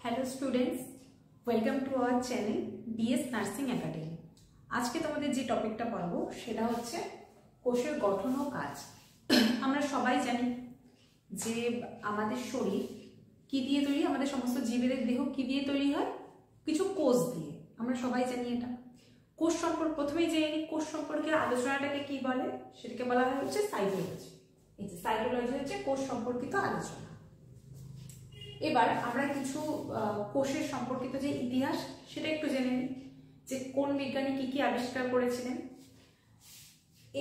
Hello students, welcome to our channel DS nursing academy. আজকে তোমাদের যে টপিকটা পড়াবো সেটা হচ্ছে কোষের গঠন ও কাজ। আমরা সবাই জানি যে আমাদের শরীর কি দিয়ে তৈরি, আমাদের সমস্ত জীবের দেহ কি দিয়ে তৈরি হয়, কিছু কোষ দিয়ে। আমরা সবাই জানি এটা। কোষ সম্পর্কে প্রথমেই জেনে নিই, কোষ সম্পর্কে আলোচনাটাকে কি বলে, সেটাকে বলা হয় হচ্ছে সাইটোলজি। এই যে সাইটোলজি হচ্ছে কোষ সম্পর্কিত আলোচনা। এবার আমরা কিছু কোষের সম্পর্কিত যে ইতিহাস সেটা একটু জেনে নিই, যে কোন বিজ্ঞানী কি কি আবিষ্কার করেছিলেন।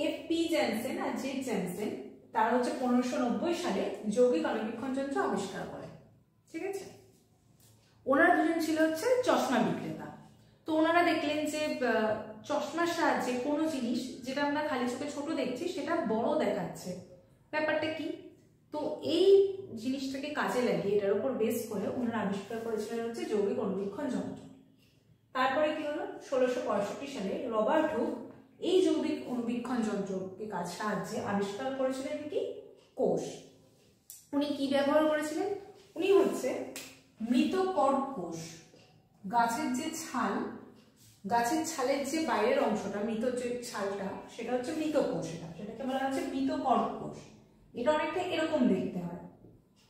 এফ.পি. জ্যানসেন আর জেড জ্যানসেন তারা হচ্ছে 1590 সালে যৌগিক অণুবীক্ষণ যন্ত্র আবিষ্কার করে। ঠিক আছে, ওনারা দুজন ছিল হচ্ছে চশমা বিক্রেতা। তো ওনারা দেখলেন যে চশমার সাহায্যে কোনো জিনিস যেটা আমরা খালি চোখে ছোট দেখছি সেটা বড় দেখাচ্ছে। ব্যাপারটা কি? তো এই জিনিসটাকে কাজে লাগিয়ে এটার উপর বেস করে ওনারা আবিষ্কার করেছিলেন হচ্ছে যৌগিক অণুবীক্ষণ যন্ত্র। তারপরে কি হলো, 1665 সালে রবার্ট হুক এই যৌগিক অণুবীক্ষণ যন্ত্রকে কাজ সাহায্যে আবিষ্কার করেছিলেন কি, কোষ। উনি কি ব্যবহার করেছিলেন? উনি হচ্ছে মৃত কর্ক কোষ, গাছের যে ছাল, গাছের ছালের যে বাইরের অংশটা, মৃত যে ছালটা, সেটা হচ্ছে মৃত কোষ। সেটাকে বলা হচ্ছে মৃত কর্ক কোষ। এটা অনেকটা এরকম দেখতে হয়,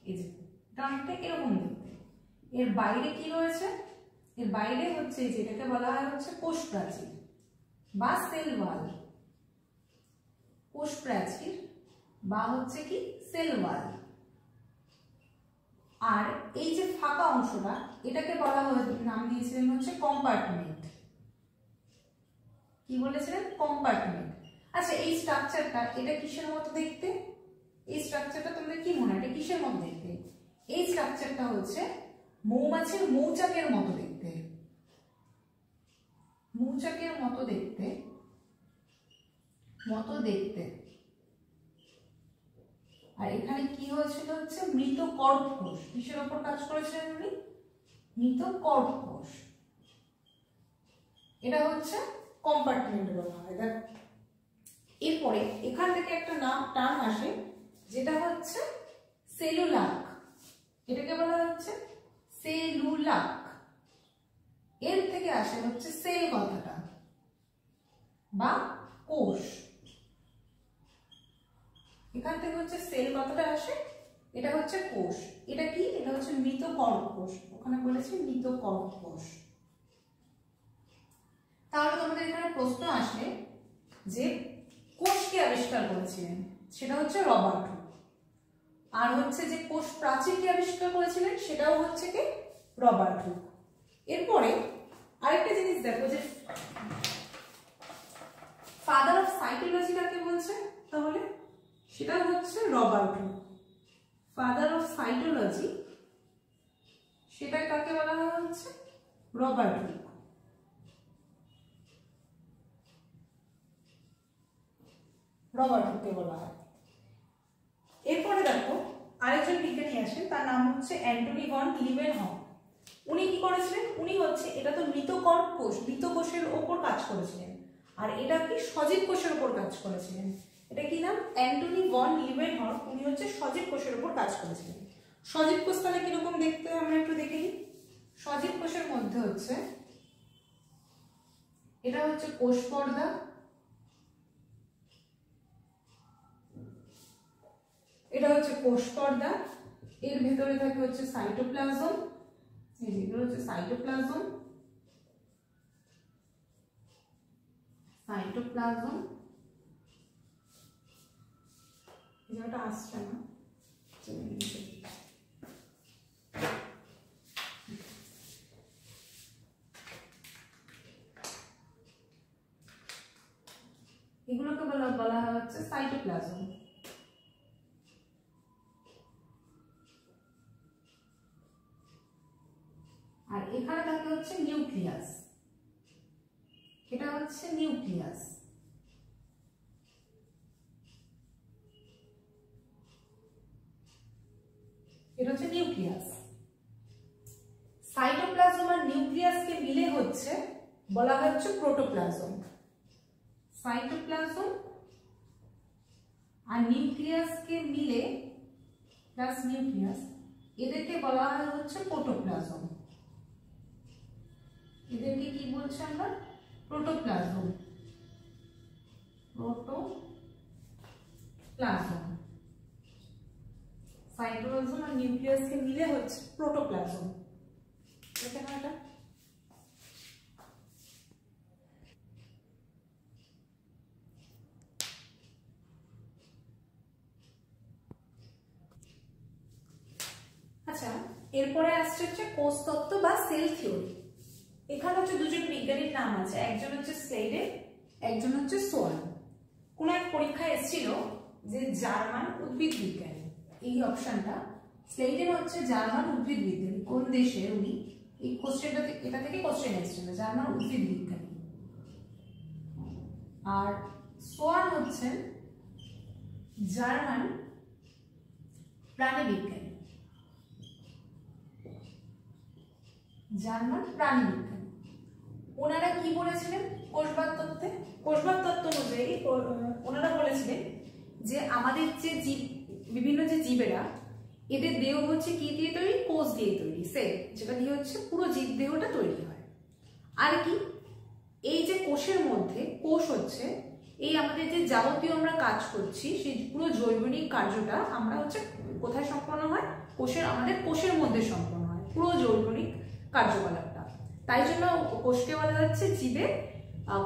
এই যে এটা অনেকটা এরকম দেখতে। এর বাইরে কি রয়েছে? এর বাইরে হচ্ছে যেটাকে বলা হয় হচ্ছে কোষ প্রাচীর বা সেল ওয়াল। কোষ প্রাচীর বা হচ্ছে কি সেল ওয়াল। আর এই যে ফাঁকা অংশটা, এটাকে বলা হয়, নাম দিয়েছিলেন হচ্ছে কম্পার্টমেন্ট। কি বলেছিলেন? কম্পার্টমেন্ট। আচ্ছা, এই স্ট্রাকচারটা এটা কিসের মতো দেখতে? এই স্ট্রাকচারটা তোমাদের কি মনে হয় এটা কিসের মতো দেখতে? এই স্ট্রাকচারটা হচ্ছে মৌমাছির মৌচাকের মতো দেখতে। মৌচাকের মতো দেখতে আর এখানে কি হয়েছিল হচ্ছে মৃত কর্ক কোষ। কিসের উপর কাজ করেছিলেন উনি? মৃত কর্ক কোষ। এটা হচ্ছে কম্পার্টমেন্ট বলা হয়। দেখো, এরপরে এখান থেকে একটা টার্ম আসে যেটা হচ্ছে সেলুলাক। এটাকে বলা হচ্ছে সেলুলাক। এর থেকে আসে হচ্ছে সেল কথাটা বা কোষ। এখান থেকে হচ্ছে সেল কথাটা আসে, এটা হচ্ছে কোষ। এটা কি? এটা হচ্ছে মৃত কর্ক কোষ। ওখানে বলেছে মৃত কর্ক কোষ। তাহলে তোমাদের এখানে প্রশ্ন আসে যে কোষকে আবিষ্কার করেছিলেন, সেটা হচ্ছে রবার্ট হুক। আর হচ্ছে যে কোষ প্রাচীরকে আবিষ্কার করেছিলেন, সেটাও হচ্ছে কি রবার্ট হুক। এরপরে আরেকটা জিনিস দেখো, যে ফাদার অফ সাইটোলজি কাকে বলছে? তাহলে সেটা হচ্ছে Robert Hooke. Father of cytology সেটা কাকে বলা হচ্ছে? Robert Hooke. রবার্ট হুককে বলা হয়। এরপরে দেখো আরেকজন বিজ্ঞানী আসেন, তার নাম হচ্ছে অ্যান্টনি ভন লিভেনহফ। উনি কি করেছিলেন? উনি হচ্ছে, এটা তো মৃত কর্ক কোষ, মৃত কোষের ওপর কাজ করেছিলেন, আর এটা কি সজীব কোষের উপর কাজ করেছিলেন। এটা কি নাম? Antony van Leeuwenhoek. উনি হচ্ছে সজীব কোষের উপর কাজ করেছিলেন। সজীব কোষ তাহলে কিরকম দেখতে হয় আমরা একটু দেখে নিই। সজীব কোষের মধ্যে হচ্ছে, এটা হচ্ছে কোষ পর্দা, এটা হচ্ছে কোষ পর্দা। এর ভেতরে থাকে হচ্ছে সাইটোপ্লাজম। এই যে এটা হচ্ছে সাইটোপ্লাজম। এটা আসছে না, এগুলোকে বলা হচ্ছে সাইটোপ্লাজম। আর এখানে থাকে হচ্ছে নিউক্লিয়াস। এটা হচ্ছে নিউক্লিয়াস। এটা হচ্ছে নিউক্লিয়াস। সাইটোপ্লাজম আর নিউক্লিয়াসকে মিলে হচ্ছে বলা হচ্ছে প্রোটোপ্লাজম। সাইটোপ্লাজম আর নিউক্লিয়াসকে মিলে প্লাস নিউক্লিয়াস, এদেরকে বলা হয় হচ্ছে প্রোটোপ্লাজম। এদেরকে কি বলছি আমরা? প্রোটোপ্লাজম। প্রোটোপ্লাজম, সাইটোপ্লাজম আর নিউক্লিয়াসকে মিলে হচ্ছে প্রোটোপ্লাজম। দেখেন এটা। আচ্ছা, এরপরে আসছে হচ্ছে কোষতত্ত্ব বা সেল থিওরি। এখানে হচ্ছে দুজন বিজ্ঞানীর নাম আছে, একজন হচ্ছে স্লেইডেন, একজন হচ্ছে সোয়ান। কোন এক পরীক্ষায় এসেছিল যে জার্মান উদ্ভিদ বিজ্ঞানী, এই অপশনটা। স্লেইডেন হচ্ছে জার্মান উদ্ভিদ বিজ্ঞানী, কোন দেশের উনি, এই কোশ্চেনটা এটা থেকে কোশ্চেন এসেছিল, জার্মান উদ্ভিদ বিজ্ঞানী। আর সোয়ান হচ্ছেন জার্মান প্রাণী বিজ্ঞানী, জার্মান প্রাণী বিজ্ঞানী। ওনারা কি বলেছিলেন কোষবাদ তত্ত্বে? কোষবাদ তত্ত্ব অনুযায়ী ওনারা বলেছিলেন যে আমাদের যে জীব, বিভিন্ন যে জীবেরা, এদের দেহ হচ্ছে কি দিয়ে তৈরি? কোষ দিয়ে তৈরি, সেল, যেটা দিয়ে হচ্ছে পুরো জীব দেহটা তৈরি হয়। আর কি, এই যে কোষের মধ্যে, কোষ হচ্ছে এই আমাদের যে যাবতীয় আমরা কাজ করছি সেই পুরো জৈবনিক কার্যটা আমরা হচ্ছে কোথায় সম্পন্ন হয়? কোষের, আমাদের কোষের মধ্যে সম্পন্ন হয় পুরো জৈবনিক কার্যকলাপটা। তাই জন্য কোষকে বলা যাচ্ছে জীবের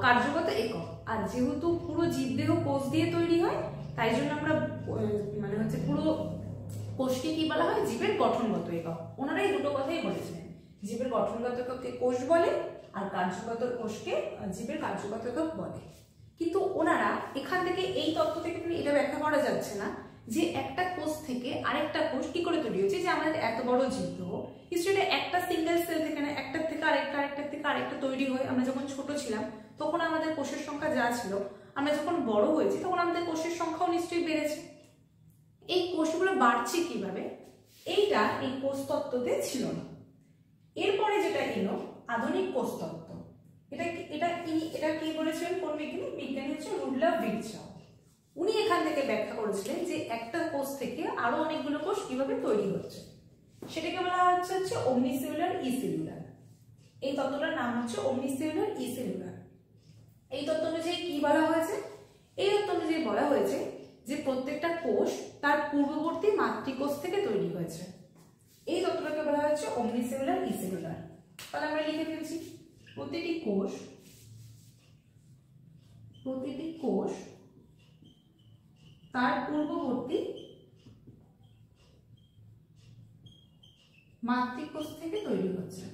কার্যগত একক। আর যেহেতু পুরো জীবদেহ কোষ দিয়ে তৈরি হয়, তাই জন্য আমরা মানে হচ্ছে পুরো কোষকে কি বলা হয়? জীবের গঠনগত একক। ওনারা এই দুটো কথাই বলেছিলেন, জীবের গঠনগত এককে কোষ বলে আর কার্যগত কোষকে জীবের কার্যগত একক বলে। কিন্তু ওনারা এখান থেকে, এই তত্ত্ব থেকে এটা ব্যাখ্যা করা যাচ্ছে না যে একটা কোষ থেকে আরেকটা কোষ কি করে তৈরি হচ্ছে। যে আমাদের এত বড় জীবদেহ, হিস্ট্রিটা একটা সিঙ্গেল সেল থেকে না, একটার থেকে আরেকটা, আরেকটার থেকে আরেকটা তৈরি হয়। আমরা যখন ছোট ছিলাম তখন আমাদের কোষের সংখ্যা যা ছিল, আমরা যখন বড় হয়েছি তখন আমাদের কোষের সংখ্যাও নিশ্চয়ই বেড়েছে। এই কোষগুলো বাড়ছে কিভাবে, এইটা এই কোষ তত্ত্বতে ছিল না। এরপরে যেটা এলো আধুনিক কোষ তত্ত্ব। এটা কি বলেছিলেন কোন বিজ্ঞানী? বিজ্ঞানী হচ্ছে রুডলফ ভিরচাও। উনি এখান থেকে ব্যাখ্যা করেছিলেন যে একটা কোষ থেকে আরো অনেকগুলো কোষ কিভাবে তৈরি হচ্ছে। সেটাকে বলা হচ্ছে ওমনিসেলুলার ইসেলুলার। এই তত্ত্বটার নাম হচ্ছে ওমনিসেলুলার ইসেলুলার। এই তত্ত্ব অনুযায়ী কি বলা হয়েছে? এই তত্ত্ব অনুযায়ী বলা হয়েছে যে প্রত্যেকটা কোষ তার পূর্ববর্তী মাতৃকোষ থেকে তৈরি হয়েছে। এই তত্ত্বটাকে বলা হচ্ছে ওমনিসেলুলার ইসেলুলার। তাহলে আমরা লিখে ফেলছি, প্রতিটি কোষ তার পূর্ববর্তী মাতৃকোষ থেকে তৈরি হচ্ছে।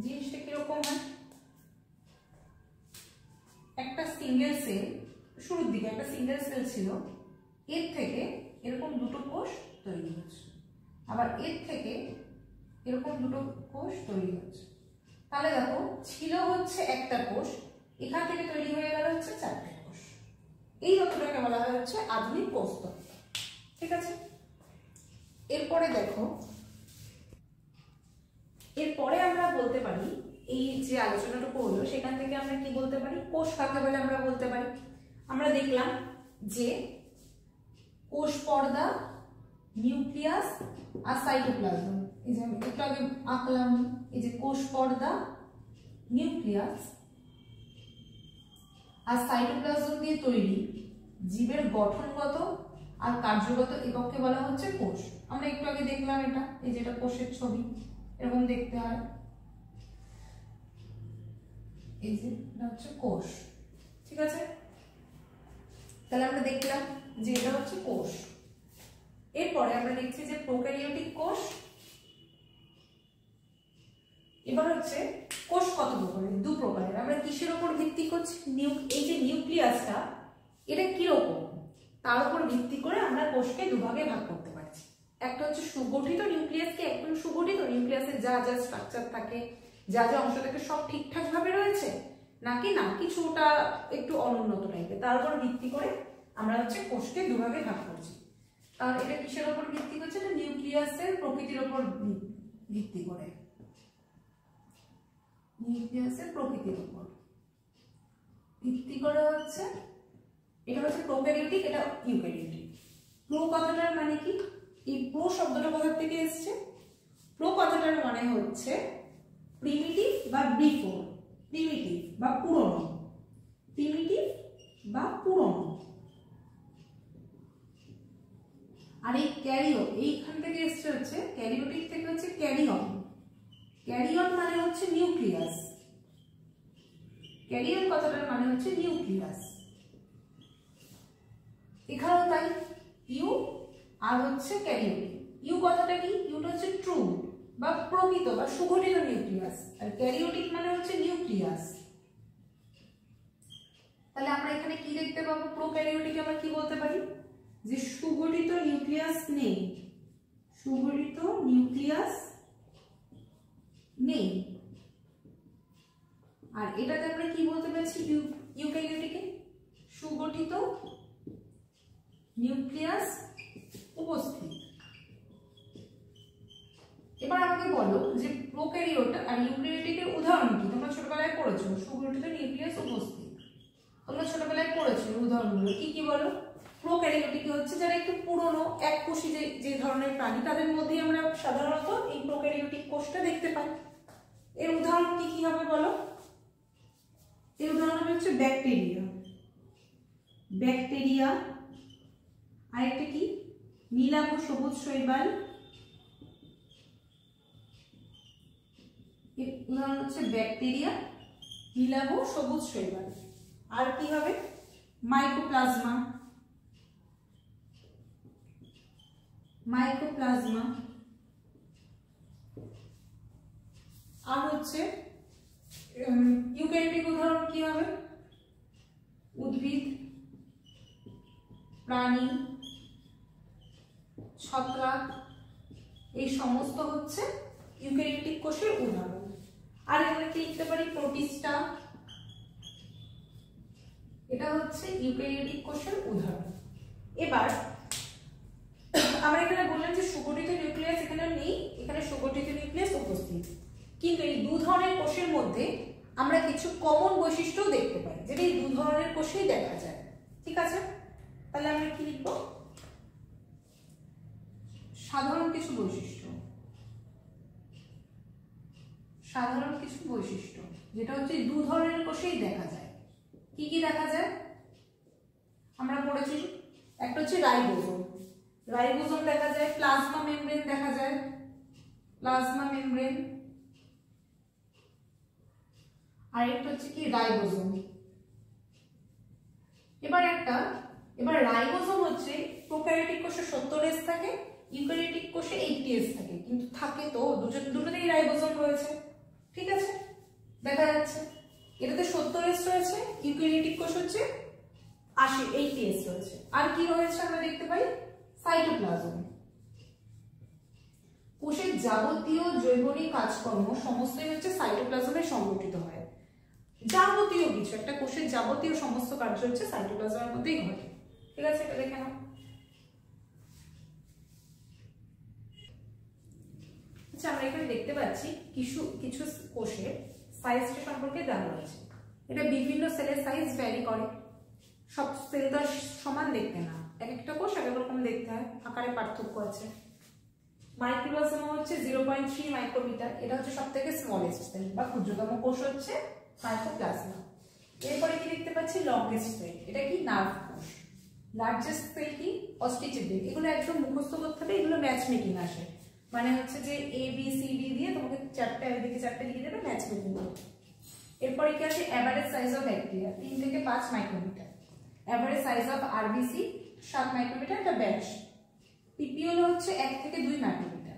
জিনিসটা কিরকম হয়? একটা সিঙ্গেল সেল, শুরুর দিকে একটা সিঙ্গেল সেল ছিল, এর থেকে এরকম দুটো কোষ তৈরি হচ্ছে, আবার এর থেকে এরকম দুটো কোষ তৈরি হচ্ছে। তাহলে দেখো, ছিল হচ্ছে একটা কোষ, এখান থেকে তৈরি হয়ে গেল হচ্ছে চারটে কোষ। এই তত্ত্বটাকে বলা হয় হচ্ছে আধুনিক কোষ তত্ত্ব। ঠিক আছে, এরপরে দেখো, এরপরে আমরা বলতে পারি, এই যে আলোচনাটুকু হলো সেখান থেকে আমরা কি বলতে পারি? কোষ কাকে বলে আমরা বলতে পারি। আমরা দেখলাম যে কোষ পর্দা, নিউক্লিয়াস আর সাইটোপ্লাজম। এই যে আমি একটু আগে আঁকলাম, এই যে কোষ পর্দা, নিউক্লিয়াস আর সাইটোপ্লাজম দিয়ে তৈরি জীবের গঠনগত আর কার্যগত এককে বলা হচ্ছে কোষ। আমরা একটু আগে দেখলাম এটা, এই যেটা কোষের ছবি, এরকম দেখতে হয়। এই যে এটা হচ্ছে কোষ। ঠিক আছে, তাহলে আমরা দেখলাম যে এটা হচ্ছে কোষ। এরপরে আমরা দেখছি যে প্রোক্যারিওটিক কোষ। এবার হচ্ছে কোষ কত প্রকারের? দু প্রকারের। আমরা কিসের উপর ভিত্তি করছি? এই যে নিউক্লিয়াসটা, এটা কিরকম তার উপর ভিত্তি করে আমরা কোষকে দুভাগে ভাগ করতে পারছি। একটা হচ্ছে সুগঠিত নিউক্লিয়াসকে, একদম সুগঠিত নিউক্লিয়াসের যা যা স্ট্রাকচার থাকে, যা যা অংশ থাকে সব ঠিকঠাক ভাবে রয়েছে, নাকি না কিছুটা একটু অনুন্নত টাইপের, তার উপর ভিত্তি করে আমরা হচ্ছে কোষকে দুভাগে ভাগ করছি। আর এটা কিসের উপর ভিত্তি করছে? এটা নিউক্লিয়াসের প্রকৃতির উপর ভিত্তি করে, নিউক্লিয়াসের প্রকৃতির উপর ভিত্তি করে হচ্ছে। এটা হচ্ছে প্রোক্যারিওটিক, এটা ইউক্যারিওটিক। প্রো কথাটার মানে কি? এই প্রো শব্দটা কোথা থেকে এসছে? প্রো কথাটার মানে হচ্ছে প্রিমিটিভ বা বিফোর, প্রিমিটিভ বা পুরনো, প্রিমিটিভ বা পুরনো। আর এই ক্যারিও এইখান থেকে এসছে হচ্ছে ক্যারিওটিক থেকে হচ্ছে ক্যারিয়ন। ক্যারিয়ন মানে হচ্ছে নিউক্লিয়াস, ক্যারিয়ন কথাটার মানে হচ্ছে নিউক্লিয়াস। এখানেও তাই, ইউ আর হচ্ছে ক্যারিওটিক। ইউ কথাটা কি? ইউটা হচ্ছে ট্রু বা প্রকৃত বা সুগঠিত নিউক্লিয়াস, আর ক্যারিওটিক মানে হচ্ছে নিউক্লিয়াস। তাহলে আমরা এখানে কি দেখতে পাবো? প্রোক্যারিওটিক আমরা কি বলতে পারি? যে সুগঠিত নিউক্লিয়াস নেই, সুগঠিত নিউক্লিয়াস নেই। আর এটাতে আমরা কি বলতে পারছি? ইউক্যারিওটিকে সুগঠিত নিউক্লিয়াস উপস্থিত। এবার আমাকে বলো যে প্রোক্যারিওট আর ইউক্যারিওটিকের উদাহরণ কি? তোমরা ছোটবেলায় পড়েছো সুগঠিত নিউক্লিয়াস উপস্থিত, তোমরা ছোটবেলায় পড়েছো উদাহরণগুলো কি কি বলো? প্রোক্যারিওটিক হচ্ছে যারা একটু পুরনো এককোষী যে ধরনের প্রাণী, তাদের মধ্যেই আমরা সাধারণত এই প্রোক্যারিওটিক কোষটা দেখতে পাই। এর উদাহরণ কি কি হবে বলো? এর উদাহরণ হচ্ছে ব্যাকটেরিয়া, ব্যাকটেরিয়া। আরেকটা কি? নীলাভ সবুজ শৈবাল, এর উদাহরণ হচ্ছে ব্যাকটেরিয়া, নীলাভ সবুজ শৈবাল। আর কি হবে? Mycoplasma, mycoplasma. আর হচ্ছে ইউক্যারিওটিক উদাহরণ কি হবে? উদ্ভিদ, প্রাণী, ছত্রাক, এই সমস্ত হচ্ছে ইউক্যারিওটিক কোষের উদাহরণ। আর আমরা কি লিখতে পারি? প্রোটিস্টা, এটা হচ্ছে ইউক্যারিওটিক কোষের উদাহরণ। এবার আমরা এখানে বললাম যে সুগঠিত নিউক্লিয়াস এখানে নেই, এখানে সুগঠিত নিউক্লিয়াস উপস্থিত। কিন্তু এই দু ধরনের কোষের মধ্যে আমরা কিছু কমন বৈশিষ্ট্যও দেখতে পাই, যেটা এই দু ধরনের কোষেই দেখা যায়। ঠিক আছে, তাহলে আমরা কি লিখব? সাধারণ কিছু বৈশিষ্ট্য, সাধারণ কিছু বৈশিষ্ট্য যেটা হচ্ছে দু ধরনের কোষেই দেখা যায়। কি কি দেখা যায়? আমরা পড়েছি একটা হচ্ছে রাইবোসোম, রাইবোসোম দেখা যায়, প্লাজমা মেমব্রেন দেখা যায়, প্লাজমা মেমব্রেন। আর একটা হচ্ছে কি? রাইবোসোম। এবার রাইবোসোম হচ্ছে প্রোক্যারিওটিক কোষে 70S থাকে, ইউক্যারিওটিক কোষে 80S থাকে, কিন্তু থাকে তো দুটোতেই রাইবোসোম রয়েছে। ঠিক আছে, দেখা যাচ্ছে এটাতে 70S রয়েছে, ইউক্যারিওটিক কোষ হচ্ছে 80S রয়েছে। আর কি রয়েছে আমরা দেখতে পাই? সাইটোপ্লাজম। কোষের যাবতীয় জৈবনিক কাজকর্ম সমস্তই হচ্ছে সাইটোপ্লাজমে সংগঠিত হয়। যাবতীয় কিছু, একটা কোষের যাবতীয় সমস্ত কার্য হচ্ছে সাইটোপ্লাজমের মধ্যেই ঘটে। ঠিক আছে, এটা দেখে নাও। আচ্ছা, আমরা এখানে দেখতে পাচ্ছি কিছু কিছু কোষের সাইজটা সম্পর্কে দেওয়া রয়েছে। এটা বিভিন্ন সেলের সাইজ ভ্যারি করে, সব সেল তো সমান দেখতে না, এক একটা কোষ এক এক রকম দেখতে হয়, আকারে পার্থক্য আছে। মাইক্রোপ্লাজমা হচ্ছে 0.3 মাইক্রোমিটার, এটা হচ্ছে সবথেকে স্মলেস্ট সেল বা ক্ষুদ্রতম কোষ হচ্ছে মাইক্রোপ্লাজমা। এরপরে কি দেখতে পাচ্ছি? লংগেস্ট সেল, এটা কি? নার্ভ কোষ। লার্জেস্ট সেল কি? অস্টিচিডিল। এগুলো একদম মুখস্থ করতে হবে, এগুলো ম্যাচ মেকিং আসে, মানে হচ্ছে যে এ বি সি ডি দিয়ে তোমাকে চারটে এদিকে চারটে লিখে দেবে, ম্যাচ মেকিং করবে। এরপরে কি আছে? এভারেজ সাইজ অফ ব্যাকটেরিয়া 3 থেকে 5 micrometre, average size of RBC 7 micrometre, এটা ব্যাচ। পিপিএল হচ্ছে 1 থেকে 2 মাইক্রোমিটার।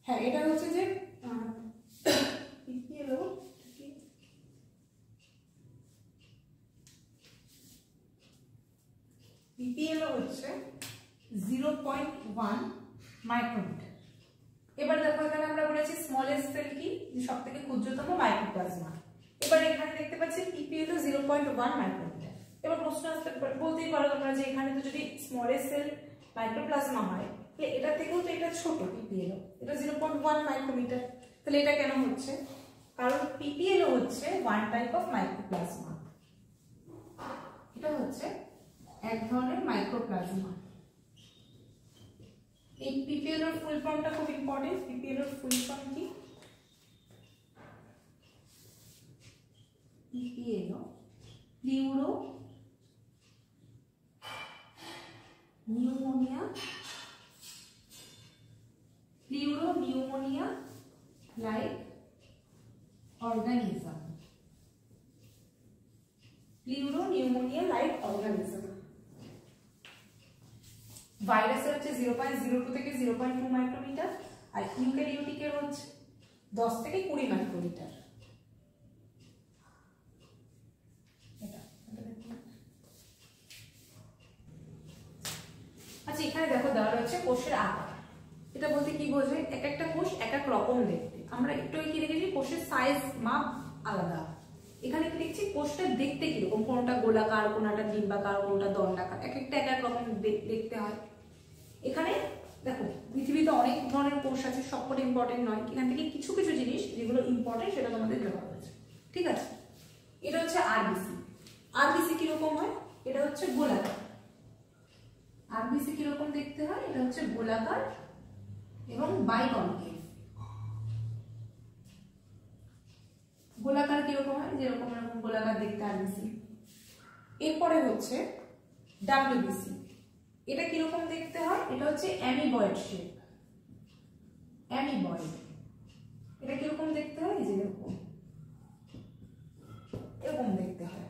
হ্যাঁ, এটা হচ্ছে যে পিপিএল হচ্ছে 0.1 মাইক্রোমিটার। এবার দেখো এখানে আমরা বলেছি স্মলেস্ট সেল কি? সবথেকে ক্ষুদ্রতম মাইক্রোপ্লাজমা। এবার এখানে দেখতে পাচ্ছি পিপিএল 0.1 মাইক্রোমিটার। এবার প্রশ্ন আসতে বলতেই পারো তোমরা যে এখানে তো যদি স্মলেস্ট সেল মাইক্রোপ্লাজমা হয়, তাহলে এটা থেকেও তো এটা ছোট পিপিএল, এটা 0.1 মাইক্রোমিটার। তাহলে এটা কেন হচ্ছে? কারণ পিপিএল হচ্ছে ওয়ান টাইপ অফ মাইক্রোপ্লাজমা, এটা হচ্ছে এক ধরনের মাইক্রোপ্লাজমা। এই পিপিএল এর ফুল ফর্মটা খুব ইম্পর্টেন্ট। পিপিএল এর ফুল ফর্ম কি? PPL pleuro pneumonia like organism. Pleuropneumonia like organism. ভাইরাসের হচ্ছে 0.02 থেকে 0.2 মাইক্রোমিটার, আর ইউক্যারিওটিকের হচ্ছে 10 থেকে 20 মাইক্রোমিটার। আচ্ছা, এখানে দেখো দেওয়া রয়েছে কোষের আকার। এটা বলতে কি বোঝায়? এক একটা কোষ এক এক রকম দেখতে। আমরা একটু কি দেখেছি, কোষের সাইজ মাপ আলাদা। এখানে কি দেখছি, কোষটা দেখতে কিরকম, কোনটা গোলাকার, কোনটা ডিম্বাকার, কোনটা দণ্ডাকার, এক একটা এক এক রকম দেখতে হয়। এখানে দেখো পৃথিবীতে অনেক ধরনের কোষ আছে, সবকটা ইম্পর্টেন্ট নয়। এখান থেকে কিছু কিছু জিনিস যেগুলো ইম্পর্টেন্ট সেটা তোমাদের দেওয়া হয়েছে, ঠিক আছে? এটা হচ্ছে আরবিসি। আরবিসি কিরকম হয়? এটা হচ্ছে গোলাকার। আরবিসি কিরকম দেখতে হয়? এটা হচ্ছে গোলাকার এবং বাইকনকেভ। গোলাকার কিরকম হয়? যেরকম এরকম গোলাকার দেখতে আরবিসি। এরপরে হচ্ছে ডাব্লিউবিসি। এটা কিরকম দেখতে হয়? এটা হচ্ছে অ্যামিবয়েড শেপ। অ্যামিবয়েড। এটা কিরকম দেখতে হয়? এই যে এরকম এরকম দেখতে হয়।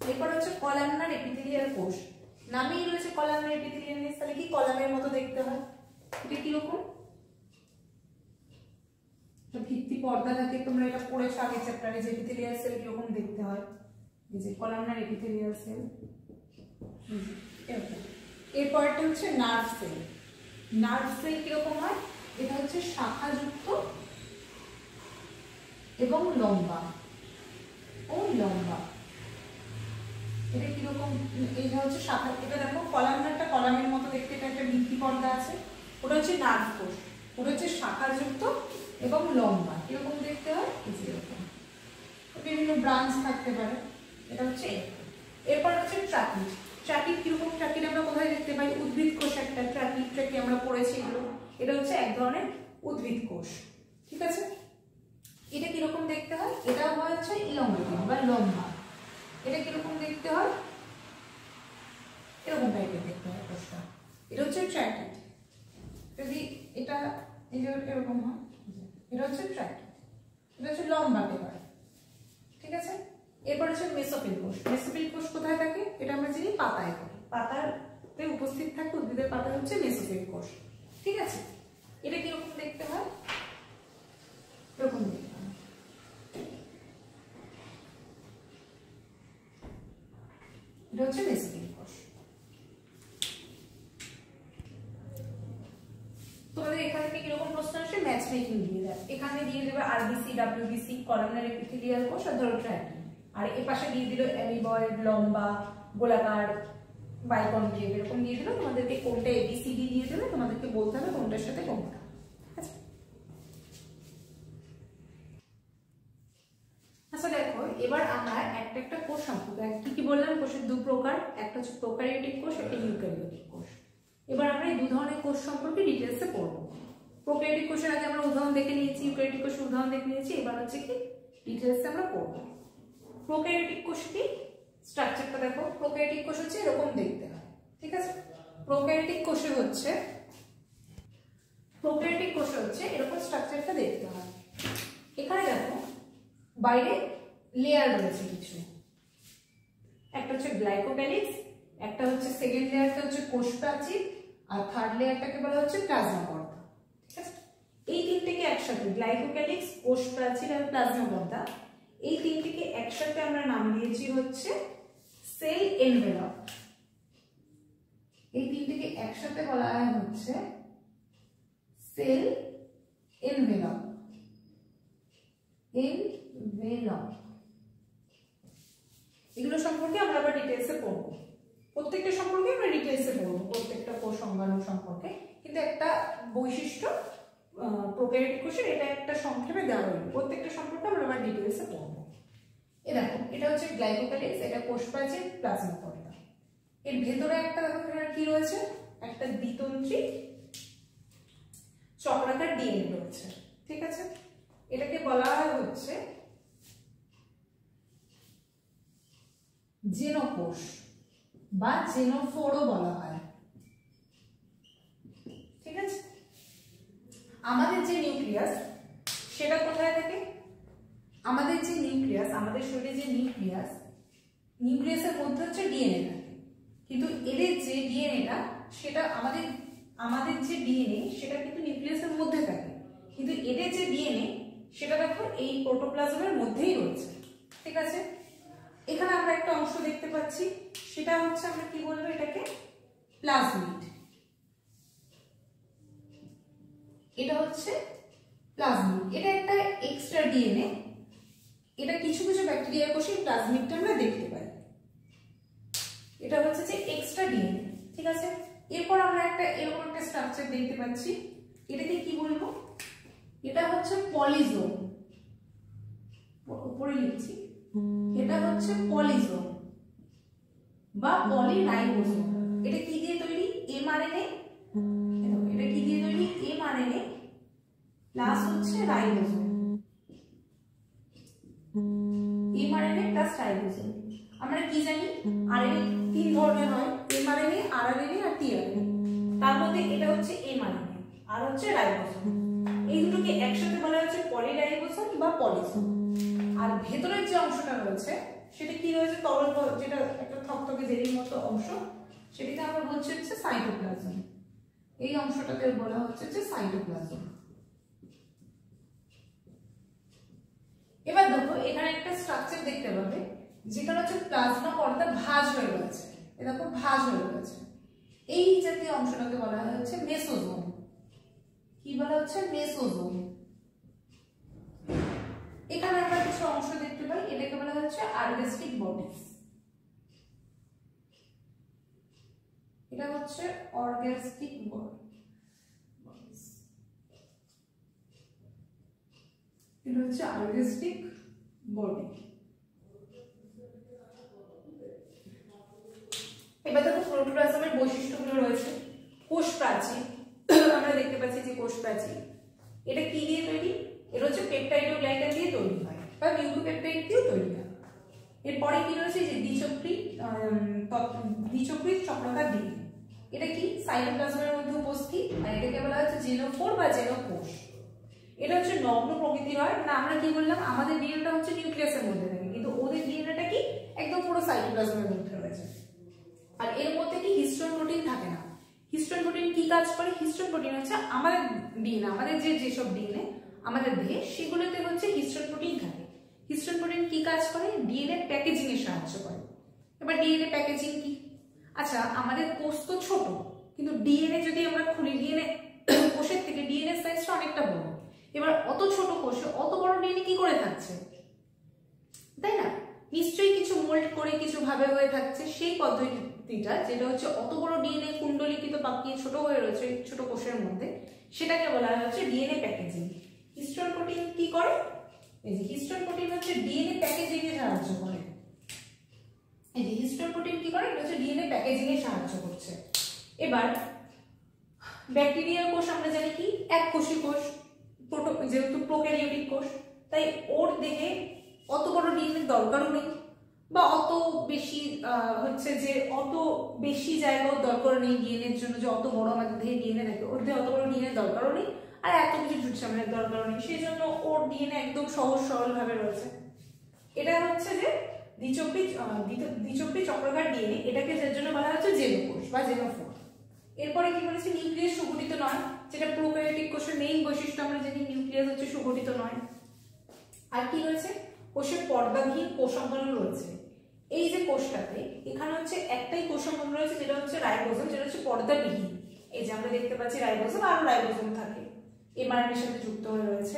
এরপর হচ্ছে কলামনার এপিথেলিয়াল কোষ। নামেই রয়েছে কলামনার এপিথেলিয়াল, তাহলে কি কলামের মতো দেখতে হয়। এটা কিরকম? ভিত্তি পর্দা থাকে, তোমরা এটা পড়েছো আগের চ্যাপ্টারে, যে এপিথেলিয়াল সেল কিরকম দেখতে হয়। এই যে কলামনার এপিথেলিয়াল সেল এরকম। এরপরটা হচ্ছে নার্ভ সেল। নার্ভ সেল কিরকম হয়? এটা হচ্ছে শাখাযুক্ত এবং লম্বা এটা কিরকম? এটা হচ্ছে শাখা। এটা দেখো কলামনারটা কলামের মতো দেখতে, এটা একটা ভিত্তি পর্দা আছে। ওটা হচ্ছে নার্ভ কোষ। ওটা হচ্ছে শাখাযুক্ত এবং লম্বা। এরকম দেখতে হয়, এরকম বিভিন্ন ব্রাঞ্চ থাকতে পারে। এটা হচ্ছে। এরপর হচ্ছে ট্রাকিড। ট্রাকিড কিরকম? ট্রাকিড আমরা কোথায় দেখতে পাই? উদ্ভিদ কোষ একটা ট্রাকিড আমরা পড়েছি এগুলো। এটা হচ্ছে এক ধরনের উদ্ভিদ কোষ, ঠিক আছে? এটা কিরকম দেখতে হয়? এটা হচ্ছে ইলংগেটেড বা লম্বা। এটা কিরকম দেখতে হয়? এরকম টাইপের দেখতে হয় কোষটা। এটা হচ্ছে ট্রাকিড। যদি এটা এরকম হয়, এটা হচ্ছে ট্রাকিড। এটা হচ্ছে লম্বাতে হয়, ঠিক আছে? এরপর হচ্ছে মেসোফিল কোষ। মেসোফিল কোষ কোথায় থাকে? এটা আমরা জানি পাতায় থাকে। পাতাতে উপস্থিত থাকে, উদ্ভিদের পাতায় হচ্ছে মেসোফিল কোষ, ঠিক আছে? এটা কিরকম দেখতে হয়? এরকম দেখতে হয়। এটা হচ্ছে মেসোফিল কোষ। তোমাদের এখান থেকে কিরকম প্রশ্ন আসে? ম্যাচ মেকিং দিয়ে দেয়। এখানে দিয়ে দেবে আরবিসি, ডাব্লিউবিসি, কলামনার এপিথেলিয়াল কোষ আর ধরো ট্রাকিড। আর এর পাশে দিয়ে দিল অ্যামিবয়েড, লম্বা, গোলাকার, বাইকনকেভ, এরকম দিয়ে দিল। তোমাদেরকে কোনটা এবিসিডি দিয়ে দেবে, তোমাদেরকে বলতে হবে কোনটার সাথে কোনটা। আচ্ছা দেখো, এবার আমরা একটা একটা কোষ সম্পর্কে কি কি বললাম? কোষের দু প্রকার, একটা হচ্ছে প্রোক্যারিওটিক কোষ, একটা ইউক্যারিওটিক কোষ। এবার আমরা এই দু ধরনের কোষ সম্পর্কে ডিটেইলসে পড়বো। প্রোক্যারিওটিক কোষের আগে আমরা উদাহরণ দেখে নিয়েছি, ইউক্যারিওটিক কোষের উদাহরণ দেখে নিয়েছি। এবার হচ্ছে কি ডিটেইলসে আমরা পড়বো। প্রোক্যারিওটিক কোষ কি? স্ট্রাকচারটা দেখো। প্রোক্যারিওটিক কোষ হচ্ছে এরকম দেখতে হয়, ঠিক আছে? প্রোক্যারিওটিক কোষে হচ্ছে এরকম স্ট্রাকচারটা দেখতে হয়। এখানে দেখো বাইরে লেয়ার রয়েছে কিছু। একটা হচ্ছে গ্লাইকোক্যালিক্স, একটা হচ্ছে সেকেন্ড লেয়ারটা হচ্ছে কোষ প্রাচীর, আর থার্ড লেয়ারটাকে বলা হচ্ছে প্লাজমা পর্দা, ঠিক আছে? এই তিনটেকে একসাথে, গ্লাইকোক্যালিক্স, কোষ প্রাচীর আর প্লাজমা পর্দা, এই তিনটিকে একসাথে আমরা নাম দিয়েছি হচ্ছে সেল এনভেলপ। এই তিনটিকে একসাথে বলা হয় হচ্ছে সেল এনভেলপ। এগুলো সম্পর্কে আমরা আবার ডিটেইলসে পড়বো। প্রত্যেকটা সম্পর্কে আমরা ডিটেইলসে পড়বো, প্রত্যেকটা কোষ সংজ্ঞানু সম্পর্কে। কিন্তু একটা বৈশিষ্ট্য প্রোক্যারিওটিক কোষের, এটা একটা সংক্ষেপে দেওয়া হলো। প্রত্যেকটা সম্পর্কে আমরা আবার ডিটেইলসে পড়বো। দেখো এটা হচ্ছে গ্লাইকোক্যালিক্স, এটা কোষ প্রাচীর, প্লাজমা পর্দা। এর ভেতরে একটা কি রয়েছে, একটা দ্বিতন্ত্রী চক্রাকার ডিএনএ রয়েছে, ঠিক আছে। এটাকে বলা হচ্ছে জেনোকোষ বা জেনোফোরও বলা হয়, ঠিক আছে। আমাদের যে নিউক্লিয়াস সেটা কোথায় থাকে, আমাদের যে নিউক্লিয়াস, আমাদের শরীরে যে নিউক্লিয়াসের মধ্যে হচ্ছে ডিএনএ থাকে, কিন্তু এদের যে ডিএনএটা সেটা আমাদের যে ডিএনএ সেটা কিন্তু নিউক্লিয়াসের মধ্যে থাকে, কিন্তু এদের যে ডিএনএ সেটা দেখো এই প্রোটোপ্লাজমের মধ্যেই রয়েছে, ঠিক আছে। এখানে আমরা একটা অংশ দেখতে পাচ্ছি, সেটা হচ্ছে আমরা কি বলবো, এটাকে প্লাজমিড। এটা হচ্ছে প্লাজমিড, এটা একটা এক্সট্রা ডিএনএ। এটা কিছু কিছু ব্যাকটেরিয়া কোষে প্লাজমিডটা আমরা দেখতে পাই, এটা হচ্ছে যে এক্সট্রা ডিএনএ, ঠিক আছে। এরপর আমরা একটা এরকম একটা স্ট্রাকচার দেখতে পাচ্ছি, এটাকে কি বলবো, এটা হচ্ছে পলিজোম, উপরে লিখছি, এটা হচ্ছে পলিজোম বা পলিরাইবোজোম। এটা কি দিয়ে তৈরি, এমআরএনএ, এটা কি দিয়ে তৈরি, এমআরএনএ প্লাস হচ্ছে রাইবোজোম, এমআরএনএ প্লাস রাইবোজোম। আমরা কি জানি, আরএনএ তিন ধরনের হয়, এমআরএনএ, আরআরএনএ আর টিআরএনএ। তার মধ্যে এটা হচ্ছে এমআরএনএ আর হচ্ছে রাইবোজোম, এই দুটোকে একসাথে বলা হচ্ছে পলিরাইবোজোম বা পলিজোম। আর ভেতরের যে অংশটা রয়েছে সেটা কি রয়েছে, তরল, যেটা একটা থকথকে জেলির মতো অংশ, সেটাকে আমরা বলছি হচ্ছে সাইটোপ্লাজম। এই অংশটাকে বলা হচ্ছে যে সাইটোপ্লাজম। এবার দেখো এখানে একটা স্ট্রাকচার দেখতে পাবে, যেখানে হচ্ছে প্লাজমা পর্দা ভাঁজ হয়ে গেছে, এ দেখো ভাঁজ হয়ে গেছে। এই জাতীয় অংশটাকে বলা হচ্ছে মেসোজোম। কি বলা হচ্ছে, মেসোজোম। এখানে আমরা কিছু অংশ দেখতে পাই, এটাকে বলা হচ্ছে অর্গাস্টিক বডিজ। এটা হচ্ছে অর্গাস্টিক বডিজ, এটা হচ্ছে অর্গাস্টিক বডি। এবার দেখো প্রোটোপ্লাজমের বৈশিষ্ট্যগুলো রয়েছে। কোষ প্রাচীর, আমরা দেখতে পাচ্ছি যে কোষ প্রাচীর, এটা কি দিয়ে তৈরি, এটা হচ্ছে পেপটাইড ও গ্লাইকান দিয়ে তৈরি হয় বা মিউকোপেপটাইড দিয়েও তৈরি হয়। এরপরে কি রয়েছে যে দ্বিচক্রিক চক্রাকার ডিএনএ, এটা কি সাইটোপ্লাজমের মধ্যে উপস্থিত, আর এটাকে বলা হচ্ছে জেনোফোর বা জেনোকোষ। এটা হচ্ছে নগ্ন প্রকৃতির হয় না, আমরা কি বললাম আমাদের ডিএনএটা হচ্ছে নিউক্লিয়াসের মধ্যে থাকে, কিন্তু ওদের ডিএনএটা কি একদম পুরো সাইটোপ্লাজমের মধ্যে রয়েছে। আর এর মধ্যে কি হিস্টোন প্রোটিন থাকে না। হিস্টোন প্রোটিন কি কাজ করে, হিস্টোন প্রোটিন হচ্ছে আমাদের ডিএনএ, আমাদের যেসব ডিএনএ আমাদের দেহে সেগুলোতে হচ্ছে হিস্টোন প্রোটিন থাকে। হিস্টোন প্রোটিন কি কাজ করে, ডিএনএ প্যাকেজিং এ সাহায্য করে। এবার ডিএনএ প্যাকেজিং কি, আচ্ছা আমাদের কোষ তো ছোট, কিন্তু ডিএনএ যদি আমরা খুলি, ডিএনএ কোষের থেকে ডিএনএ সাইজটা অনেকটা বড়। এবার অত ছোট কোষে অত বড় ডিএনএ কি করে থাকছে, তাই না, নিশ্চয়ই কিছু মোল্ড করে কিছু ভাবে হয়ে থাকছে। সেই পদ্ধতিটা যেটা হচ্ছে অত বড় ডিএনএ কুণ্ডলিকিত পাকিয়ে ছোট হয়ে রয়েছে ছোট কোষের মধ্যে, সেটাকে বলা হচ্ছে ডিএনএ প্যাকেজিং। হিস্টোন প্রোটিন কি করে, এই যে হিস্টোন প্রোটিন হচ্ছে ডিএনএ প্যাকেজিং এ সাহায্য করে। এই যে হিস্টোন প্রোটিন কি করে, এটা হচ্ছে ডিএনএ প্যাকেজিং এ সাহায্য করছে। এবার ব্যাকটেরিয়ার কোষ আমরা জানি কি এককোষী কোষ, যেহেতু প্রোক্যারিওটিক কোষ, তাই ওর দেহে অত বড় ডিএনএ দরকারও নেই, বা অত বেশি হচ্ছে যে অত বেশি জায়গাও দরকার নেই ডিএনএর জন্য, যে অত বড় আমাদের দেহে ডিএনএ থাকে, ওর দেহে অত বড় ডিএনএ দরকারও নেই, আর এত কিছু ঝুটঝামেলার দরকারও নেই, সেই জন্য ওর ডিএনএ একদম সহজ সরল ভাবে রয়েছে। এটা হচ্ছে যে দ্বিচক্রী চক্রাকার ডিএনএ, এটাকে যার জন্য বলা হচ্ছে জেনোকোষ বা জেনোফোর। এরপরে কি বলেছে, নিউক্লিয়াস সুগঠিত নয়, যেটা প্রোক্যারিওটিক কোষের মেইন বৈশিষ্ট্য, আমরা জানি নিউক্লিয়াস হচ্ছে সুগঠিত নয়। আর কি রয়েছে, কোষের পর্দাবিহীন কোষাঙ্গন রয়েছে। এই যে কোষটাতে এখানে হচ্ছে একটাই কোষাঙ্গন রয়েছে, যেটা হচ্ছে রাইবোজোম, যেটা হচ্ছে পর্দাবিহীন। এই যে আমরা দেখতে পাচ্ছি রাইবোজোম, আর রাইবোজোম থাকে, এমআরএনএর সাথে যুক্ত হয়ে রয়েছে।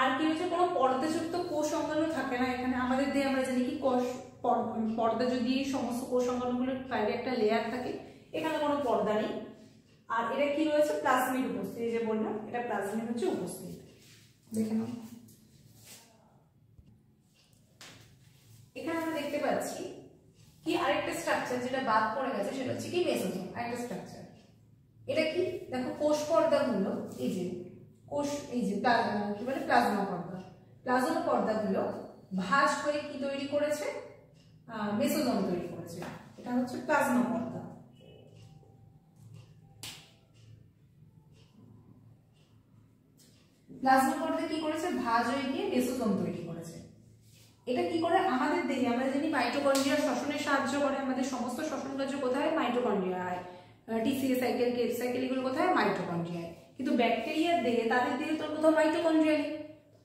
আর কি হচ্ছে, কোনো পর্দাযুক্ত কোষ অঙ্গাণু থাকে না এখানে। আমাদের দেহে আমরা জানি কি কোষ পর্দা যদি সমস্ত কোষ অঙ্গাণুগুলোর বাইরে একটা লেয়ার থাকে, এখানে কোনো পর্দা নেই। আর এটা কি রয়েছে, প্লাজমিড উপস্থিত, এই যে বললাম এটা প্লাজমিড হচ্ছে উপস্থিত, দেখে নাও। এখানে আমরা দেখতে পাচ্ছি কি আরেকটা স্ট্রাকচার যেটা বাদ পড়ে গেছে, সেটা হচ্ছে কি মেসোজোম, আরেকটা স্ট্রাকচার। এটা কি দেখো, কোষ পর্দাগুলো, এই যে কোষ, এই যে কি বলে প্লাজমা পর্দা, প্লাজমা পর্দাগুলো ভাঁজ হয়ে কি তৈরি করেছে, মেসোজোম তৈরি করেছে। এটা হচ্ছে প্লাজমা পর্দা। প্লাজমা পর্দা কি করেছে, ভাঁজ হয়ে গিয়ে মেসোজোম তৈরি করেছে। এটা কি করে আমাদের দেহে, আমরা জানি মাইটোকন্ড্রিয়া শ্বসনে সাহায্য করে, আমাদের সমস্ত শ্বসন কার্য কোথায়, মাইটোকন্ড্রিয়ায়, টিসিএ সাইকেল, কেপ সাইকেল, এগুলো কোথায়, মাইটোকন্ড্রিয়ায়। কিন্তু ব্যাকটেরিয়ার দেহে, তাদের দেহে তো কোথাও মাইটোকন্ড্রিয়া নেই,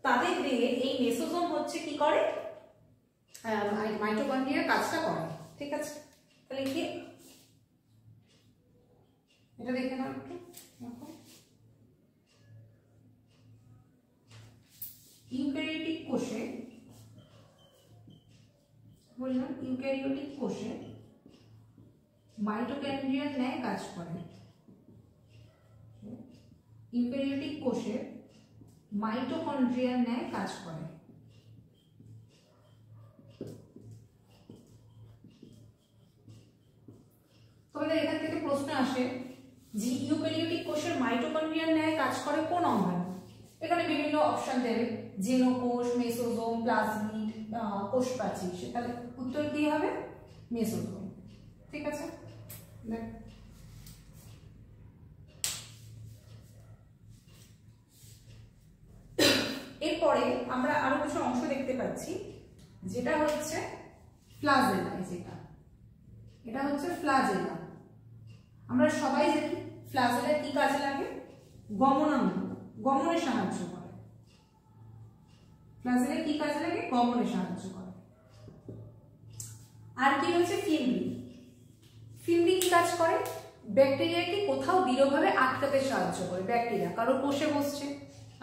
তাদের দেহে এই মেসোজোম হচ্ছে কি করে, মাইটোকন্ড্রিয়ার কাজটা করে। ঠিক আছে, তাহলে কি এটা দেখে নাও একটু। ইউক্যারিওটিক কোষে, বললাম ইউক্যারিওটিক কোষে মাইটোকন্ড্রিয়ার ন্যায় কাজ করে। ইউক্যারিওটিক কোষে মাইটোকন্ড্রিয়ার ন্যায় কাজ করে। তোমাদের এখান থেকে প্রশ্ন আসে যে ইউক্যারিওটিক কোষের মাইটোকন্ড্রিয়ার ন্যায় কাজ করে কোন অঙ্গাণু? এখানে বিভিন্ন অপশন দেবে, জেনোকোষ, মেসোজোম, প্লাজমিড, কোষ প্রাচীর। তাহলে উত্তর কি হবে, মেসোজোম। ঠিক আছে, এরপরে আমরা আরো কিছু অংশ দেখতে পাচ্ছি, যেটা হচ্ছে ফ্লাজেলা। এটা হচ্ছে ফ্লাজেলা। আমরা সবাই জানি ফ্লাজেলা কি কাজে লাগে, গমনে সাহায্য করে। ফ্লাজেলা কি কাজে লাগে, গমনে সাহায্য করে। আর কি হচ্ছে ফিমরি। ফিমরি কি কাজ করে, ব্যাকটেরিয়াকে কোথাও দৃঢ়ভাবে আটকাতে সাহায্য করে। ব্যাকটেরিয়া কারো কোষে বসছে,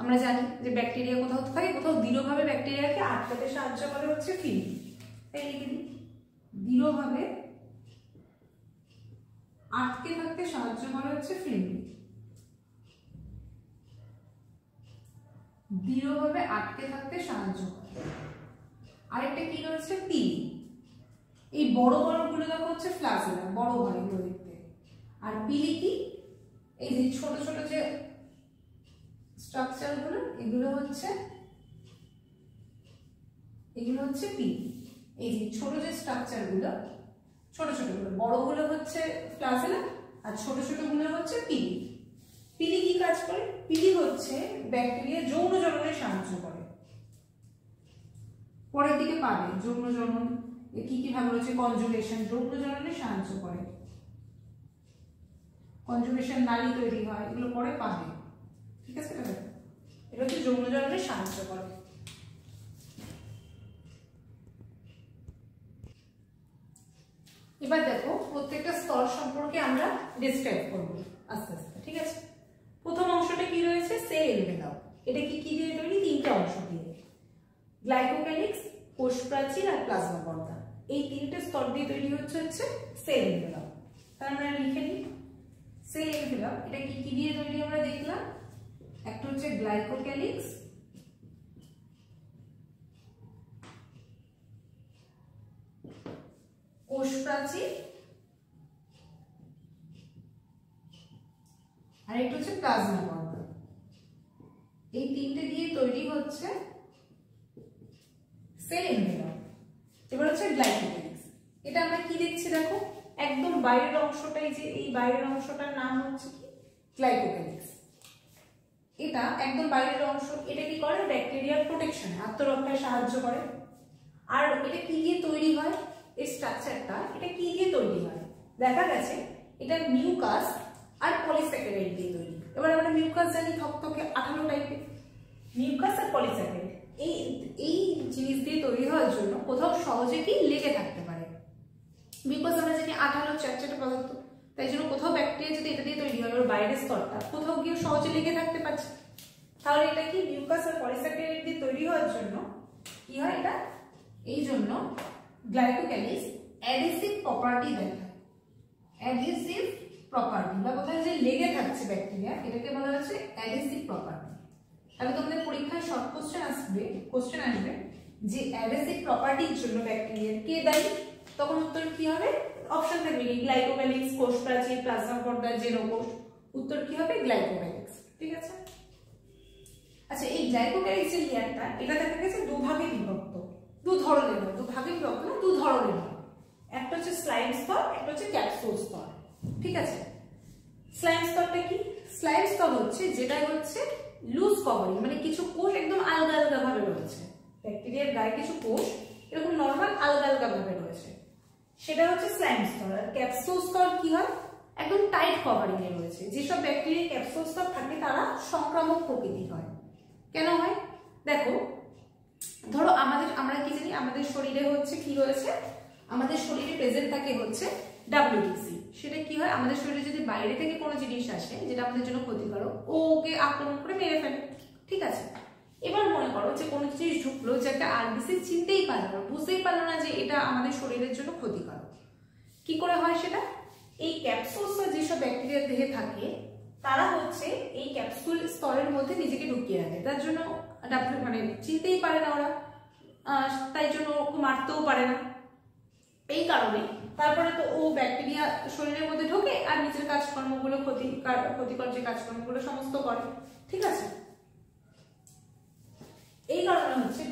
আমরা জানি যে ব্যাকটেরিয়া কোথাও থাকে, কোথাও দৃঢ়ভাবে ব্যাকটেরিয়াকে আটকাতে সাহায্য করে হচ্ছে ফিমরি। তাই লিখে দিই, দৃঢ়ভাবে আটকে থাকতে সাহায্য করে হচ্ছে ফিমরি। দৃঢ়ভাবে আটকে থাকতে সাহায্য করে। আরেকটা কি রয়েছে, পিলি। এই বড় বড় গুলো দেখো হচ্ছে ফ্লাজেলা, বড় হয় এগুলো দেখতে। আর পিলি কি, এই যে ছোট ছোট যে স্ট্রাকচার গুলো, এগুলো হচ্ছে পিলি। এই যে ছোট যে স্ট্রাকচার গুলো, ছোট ছোট গুলো, বড় গুলো হচ্ছে ফ্লাজেলা, আর ছোট ছোট গুলো হচ্ছে পিলি। পিলি কি কাজ করে, পিলি হচ্ছে ব্যাকটেরিয়া যৌন জননে সাহায্য করে। পরের দিকে পাবে যৌন জনন, কি কি ভাবে রয়েছে, কনজুগেশন, যৌন জননে সাহায্য করে। কনজুগেশন নালী তৈরি হয়, এগুলো পরে পাবে। ঠিক আছে, এটা হচ্ছে যৌন জননে সাহায্য করে। এবার দেখো প্রত্যেকটা স্তর সম্পর্কে আমরা ডিসক্রাইব করব আস্তে আস্তে। ঠিক আছে, প্রথম অংশটা কি রয়েছে, সেল এনভেলপ। এটা কি কি দিয়ে তৈরি, তিনটা অংশ দিয়ে, গ্লাইকোক্যালিক্স, কোষ প্রাচীর আর প্লাজমা পর্দা। এই তিনটে স্তর দিয়ে তৈরি হচ্ছে সেল এনভেলপ। তাহলে আমরা লিখে নিই, সেল এনভেলপ এটা কি কি দিয়ে তৈরি আমরা দেখলাম। একটা হচ্ছে গ্লাইকোক্যালিক্স, কোষ প্রাচীর, আর একটা হচ্ছে প্লাজমা পর্দা। এই তিনটে দিয়ে তৈরি হচ্ছে সেল এনভেলপ। এবার হচ্ছে গ্লাইকোক্যালিক্স। এটা আমরা কি দেখছি দেখো, একদম বাইরের অংশটাই, যে এই বাইরের অংশটার নাম হচ্ছে কি, গ্লাইকোক্যালিক্স। এটা একদম বাইরের অংশ। এটা কি করে, ব্যাকটেরিয়ার প্রোটেকশনে, আত্মরক্ষায় সাহায্য করে। আর এটা কি দিয়ে তৈরি হয়, এই স্ট্রাকচারটা এটা কি দিয়ে তৈরি হয়, দেখা গেছে এটা মিউকাস আর পলিস্যাকারাইড দিয়ে তৈরি। এবার আমরা মিউকাস জানি থকথকে আঠালো টাইপের, মিউকাস আর পলিস্যাকারাইড এই জিনিস দিয়ে তৈরি হওয়ার জন্য কোথাও সহজে কি লেগে থাকতে পারে। মিউকাস আমরা জানি আঠালো চ্যাটচ্যাটে পদার্থ, তাই জন্য কোথাও ব্যাকটেরিয়া যদি এটা দিয়ে তৈরি হয়, ওর বাইরের স্তরটা কোথাও গিয়ে সহজে লেগে থাকতে পারছে। তাহলে এটা কি মিউকাস আর পলিস্যাকারাইড দিয়ে তৈরি হওয়ার জন্য কি হয়, এটা এই জন্য গ্লাইকোক্যালিক্স অ্যাডহেসিভ প্রপার্টি দেখায়। অ্যাডহেসিভ প্রপার্টি বা কোথায় যে লেগে থাকছে ব্যাকটেরিয়া, এটাকে বলা হচ্ছে অ্যাডহেসিভ প্রপার্টি। তাহলে তোমাদের পরীক্ষায় শর্ট কোশ্চেন আসবে যে অ্যাডহেসিভ প্রপার্টির জন্য ব্যাকটেরিয়ার কে দায়ী, তখন উত্তর কি হবে? অপশন থাকবে কি গ্লাইকোক্যালিক্স, কোষ প্রাচীর, প্লাজমা পর্দা, জেনোকোষ। উত্তর কি হবে? গ্লাইকোক্যালিক্স। ঠিক আছে। আচ্ছা, এই গ্লাইকোক্যালিক্সের লেয়ারটা এটা দেখা গেছে দুভাগে বিভক্ত, দু ধরনের হয়, দুভাগে বিভক্ত না, দু ধরনের হয়। একটা হচ্ছে স্লাইম স্তর, একটা হচ্ছে ক্যাপসুল স্তর। ঠিক আছে। স্লাইম স্তরটা কি? স্লাইম স্তর হচ্ছে যেটা হচ্ছে লুজ কভারিং, মানে কিছু কোষ একদম আলগা আলগা ভাবে রয়েছে। ব্যাকটেরিয়ার গায়ে কিছু কোষ এরকম নরমাল আলগা আলগা ভাবে রয়েছে, সেটা হচ্ছে স্লাইম স্তর। আর ক্যাপসুল স্তর কি হয়? একদম টাইট কভারিং এ রয়েছে। যেসব ব্যাকটেরিয়া ক্যাপসুল স্তর থাকে তারা সংক্রামক প্রকৃতির হয়। কেন হয়? দেখো, ধরো আমরা কি জানি আমাদের শরীরে হচ্ছে কি রয়েছে, আমাদের শরীরে প্রেজেন্ট থাকে হচ্ছে WBC। সেটা কি হয়? আমাদের শরীরে যদি বাইরে থেকে কোনো জিনিস আসে যেটা আমাদের জন্য ক্ষতিকারক, ওকে আক্রমণ করে মেরে ফেলে। ঠিক আছে। এবার মনে করো যে কোনো জিনিস ঢুকলো যে একটা RBC চিনতেই পারলো না, বুঝতেই পারলো না যে এটা আমাদের শরীরের জন্য ক্ষতিকারক। কি করে হয় সেটা? এই ক্যাপসুল স্তর যেসব ব্যাকটেরিয়ার দেহে থাকে তারা হচ্ছে এই ক্যাপসুল স্তরের মধ্যে নিজেকে ঢুকিয়ে রাখে। তার জন্য মানে চিনতেই পারে না ওরা, তাই জন্য ওকে মারতেও পারে না। এই কারণে তারপরে তো ও ব্যাকটেরিয়া শরীরের মধ্যে ঢোকে আর নিজের কাজকর্মগুলো ক্ষতিকর যে কাজকর্মগুলো সমস্ত করে। ঠিক আছে। এই কারণে হচ্ছে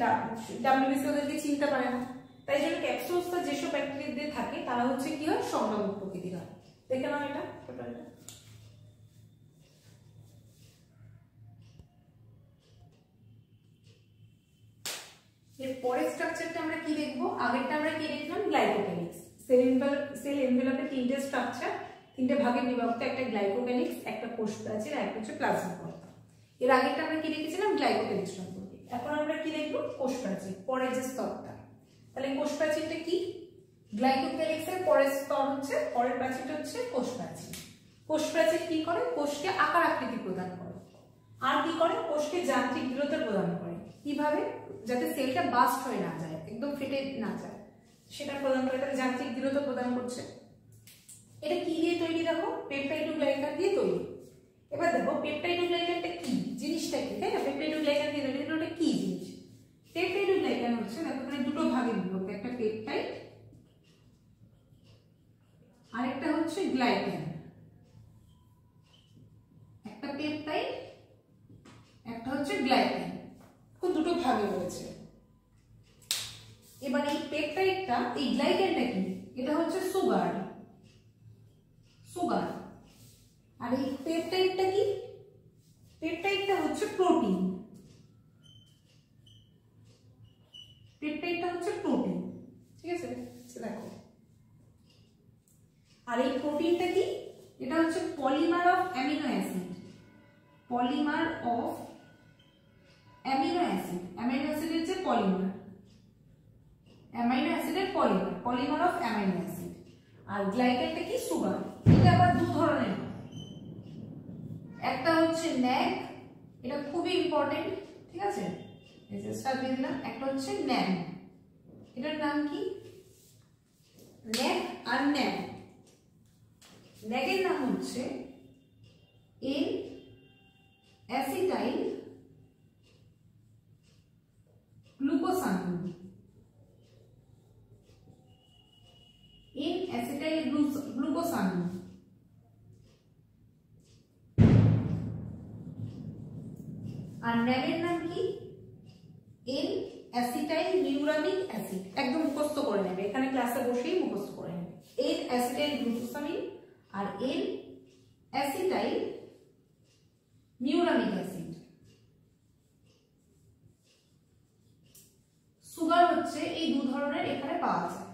WBC ওদেরকে চিনতে পারে না। তাই জন্য ক্যাপসুল স্তর যেসব ব্যাকটেরিয়াদের থাকে তারা হচ্ছে কি হয়? সংক্রামক প্রকৃতির হয়। দেখে নাও এটা টোটালটা। এর পরের স্ট্রাকচারটা আমরা কি দেখবো? আগেরটা আমরা কি দেখলাম? গ্লাইকোক্যালিক্স। সেল এনভেলপে তিনটে স্ট্রাকচার, তিনটে ভাগে বিভক্ত, একটা গ্লাইকোক্যালিক্স, একটা কোষ প্রাচীর, আর একটা হচ্ছে প্লাজমা পর্দা। এর আগেরটা আমরা কি দেখেছিলাম? গ্লাইকোক্যালিক্স সম্পর্কে। এখন আমরা কি দেখবো? কোষ প্রাচীর, পরের যে স্তরটা। তাহলে কোষ প্রাচীরটা কি? গ্লাইকোক্যালিক্সের পরের স্তর হচ্ছে, পরের প্রাচীরটা হচ্ছে কোষ প্রাচীর। কোষ প্রাচীর কি করে? কোষকে আকার আকৃতি প্রদান করে। আর কি করে? কোষকে যান্ত্রিক দৃঢ়তা প্রদান করে। কিভাবে? যাতে সেলটা বাস্ট হয়ে না যায়, একদম ফেটে না যায়, সেটা প্রদান করে। তাহলে যান্ত্রিক দৃঢ়তা প্রদান করছে। এটা কি দিয়ে তৈরি? দেখো, পেপটাইডোগ্লাইকান দিয়ে তৈরি। এবার দেখো পেপটাইডোগ্লাইকানটা কি জিনিসটা, কি তাই না? পেপটাইডোগ্লাইকান দিয়ে তৈরি, ওটা কি জিনিস? পেপটাইডোগ্লাইকান হচ্ছে দেখো এখানে দুটো ভাগে বিভক্ত, একটা পেপটাইড আরেকটা হচ্ছে গ্লাইকান। একটা পেপটাইড, একটা হচ্ছে গ্লাইকান, দুটো ভাগে রয়েছে। এবার এই পেপটাইডটা, এই গ্লাইকানটা কি? এটা হচ্ছে সুগার। আর এই পেপটাইডটা কি? পেপটাইডটা হচ্ছে প্রোটিন। ঠিক আছে। দেখো, আর এই প্রোটিনটা কি? এটা হচ্ছে polymer of amino acid. Amino অ্যাসিডের যে polymer, polymer of amino acid. আর গ্লাইকানটা কি? সুগার। এটা আবার দু ধরনের, একটা হচ্ছে ন্যাক, এটা খুবই ইম্পর্টেন্ট। ঠিক আছে, একটা হচ্ছে ন্যান। এটার নাম কি? ন্যাক আর ন্যান। ন্যাকের নাম হচ্ছে এন অ্যাসিটাইল গ্লুকোসামিন। আর ন্যানের নাম কি? N acetyl neuraminic acid. একদম মুখস্থ করে নেবে, এখানে ক্লাসে বসেই মুখস্থ করে নেবে। এন অ্যাসিটাইল গ্লুকোসামিন আর N acetyl neuraminic acid. Sugar হচ্ছে এই দু ধরনের এখানে পাওয়া যায়,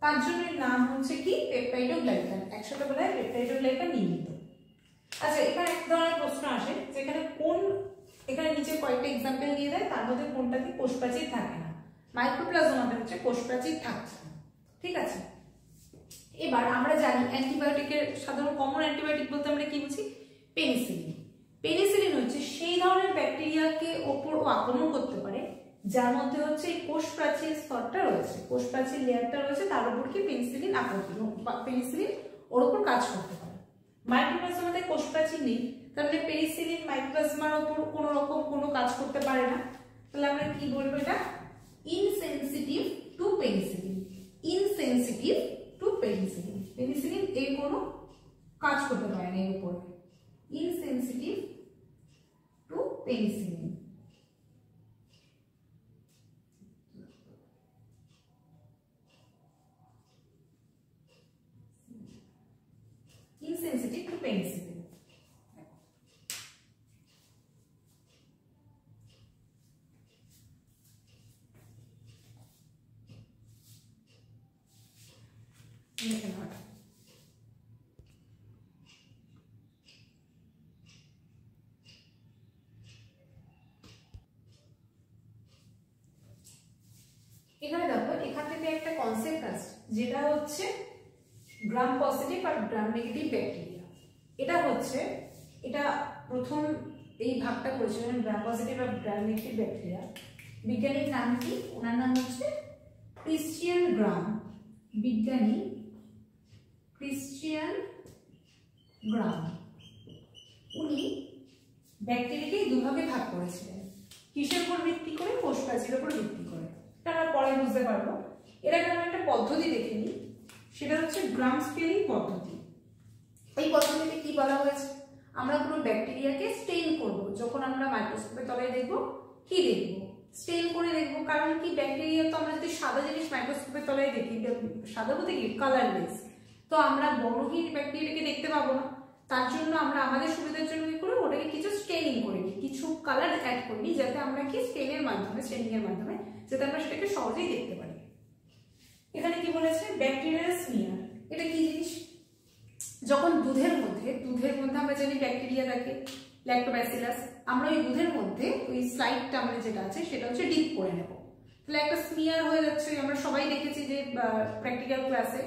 তার জন্য নাম হচ্ছে কি? পেপটাইডোগ্লাইকান। একসাথে বলা হয় পেপটাইডোগ্লাইকান নির্মিত। আচ্ছা, এখানে এক ধরনের প্রশ্ন আসে যেখানে এখানে নিচে কয়েকটা এক্সাম্পল দিয়ে দেয়, তার মধ্যে কোনটাতে কোষ প্রাচীর থাকে না। মাইক্রোপ্লাজমাতে হচ্ছে কোষ প্রাচীর থাকছে না। ঠিক আছে। এবার আমরা জানি অ্যান্টিবায়োটিকের সাধারণ কমন অ্যান্টিবায়োটিক বলতে আমরা কি বুঝি? পেনিসিলিন। পেনিসিলিন হচ্ছে সেই ধরনের ব্যাকটেরিয়াকে ওপর আক্রমণ করতে পারে যার মধ্যে হচ্ছে এই কোষ প্রাচীর স্তরটা রয়েছে, কোষ প্রাচীর লেয়ারটা রয়েছে, তার উপর কি পেনিসিলিন ওর উপর কাজ করতে পারে। মাইক্রোপ্লাজমাতে কোষ প্রাচীর নেই, তার মানে পেনিসিলিন মাইক্রোপ্লাজমার উপর কোনো রকম কোনো কাজ করতে পারে না। তাহলে আমরা কি বলবো, এটা insensitive to penicillin. Insensitive to penicillin, penicillin এই কোনো কাজ করতে পারে না এর উপরে। Insensitive to penicillin. Insensitive to penicillin. এখানে দেখো, এখান থেকে একটা কনসেপ্ট আছে যেটা হচ্ছে গ্রাম পজিটিভ আর গ্রাম নেগেটিভ ব্যাকটেরিয়া। এটা প্রথম এই ভাগটা করেছিলেন গ্রাম পজিটিভ আর গ্রাম নেগেটিভ ব্যাকটেরিয়া। বিজ্ঞানীর নাম কি? ওনার নাম হচ্ছে ক্রিশ্চিয়ান গ্রাম। বিজ্ঞানী ক্রিশ্চিয়ান গ্রাম। উনি ব্যাকটেরিয়াকে দুভাগে ভাগ করেছিলেন। কিসের উপর ভিত্তি করে? কোষ প্রাচীরের উপর ভিত্তি করে। এটা আমরা পরে বুঝতে পারবো। এর আগে আমরা একটা পদ্ধতি দেখে নিই, সেটা হচ্ছে গ্রাম স্কেলিং পদ্ধতি। এই পদ্ধতিতে কি বলা হয়েছে, আমরা কোনো ব্যাকটেরিয়াকে স্টেইন করব। যখন আমরা মাইক্রোস্কোপের তলায় দেখব, কি দেখব? স্টেইন করে দেখব। কারণ কি, ব্যাকটেরিয়া তো আমরা যদি সাদা জিনিস মাইক্রোস্কোপের তলায় দেখি, সাদা বলতে কি কালারলেস, তো আমরা বর্ণহীন ব্যাকটেরিয়াকে দেখতে পাবো না। তার জন্য আমরা আমাদের সুবিধার জন্য কি করি, ওটাকে কিছু স্টেইনিং করে নিই, কিছু কালার অ্যাড করে নিই, যাতে আমরা কি স্টেইনিং এর মাধ্যমে যাতে আমরা সেটাকে সহজেই দেখতে পারি। এখানে কি বলেছে, ব্যাকটেরিয়াল স্মিয়ার। এটা কি জিনিস? যখন দুধের মধ্যে আমরা জানি ব্যাকটেরিয়া থাকে, ল্যাক্টোব্যাসিলাস, আমরা ওই দুধের মধ্যে ওই স্লাইডটা আমাদের যেটা আছে সেটা হচ্ছে ডিপ করে নেব। তাহলে একটা স্মিয়ার হয়ে যাচ্ছে। আমরা সবাই দেখেছি যে প্র্যাকটিক্যাল ক্লাসে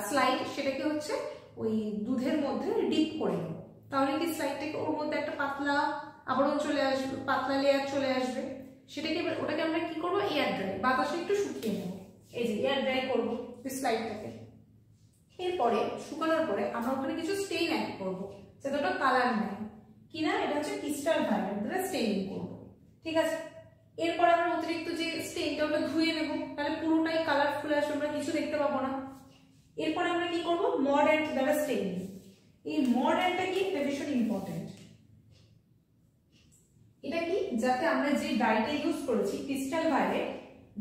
স্লাইড, সেটাকে হচ্ছে ওই দুধের মধ্যে ডিপ করে নেব। তাহলে কি স্লাইডটাকে ওর মধ্যে একটা পাতলা আবরণ চলে আসবে, পাতলা লেয়ার চলে আসবে। ওটাকে আমরা কি করবো, এয়ার ড্রাই, বাতাসে একটু শুকিয়ে নেব। এই যে এয়ার ড্রাই করবো স্লাইডটাকে। এরপরে শুকানোর পরে আমরা ওখানে কিছু স্টেইন অ্যাড করবো, যাতে ওটা কালার নেয় কিনা। এটা হচ্ছে ক্রিস্টাল ভায়োলেট দ্বারা স্টেইন করবো, ঠিক আছে। এরপর আমরা অতিরিক্ত যে স্টেইনটা ওটা ধুয়ে নেবো, তাহলে পুরোটাই কালারফুল আসবে, আমরা কিছু দেখতে পাবো না। এরপরে আমরা কি করবো, মডার্ন দ্বারা স্টেইন। এই মডার্নটা কি, এটা ভীষণ ইম্পর্টেন্ট। এটা কি, যাতে আমরা যে ডাইটা ইউজ করেছি ক্রিস্টাল ভায়োলেট,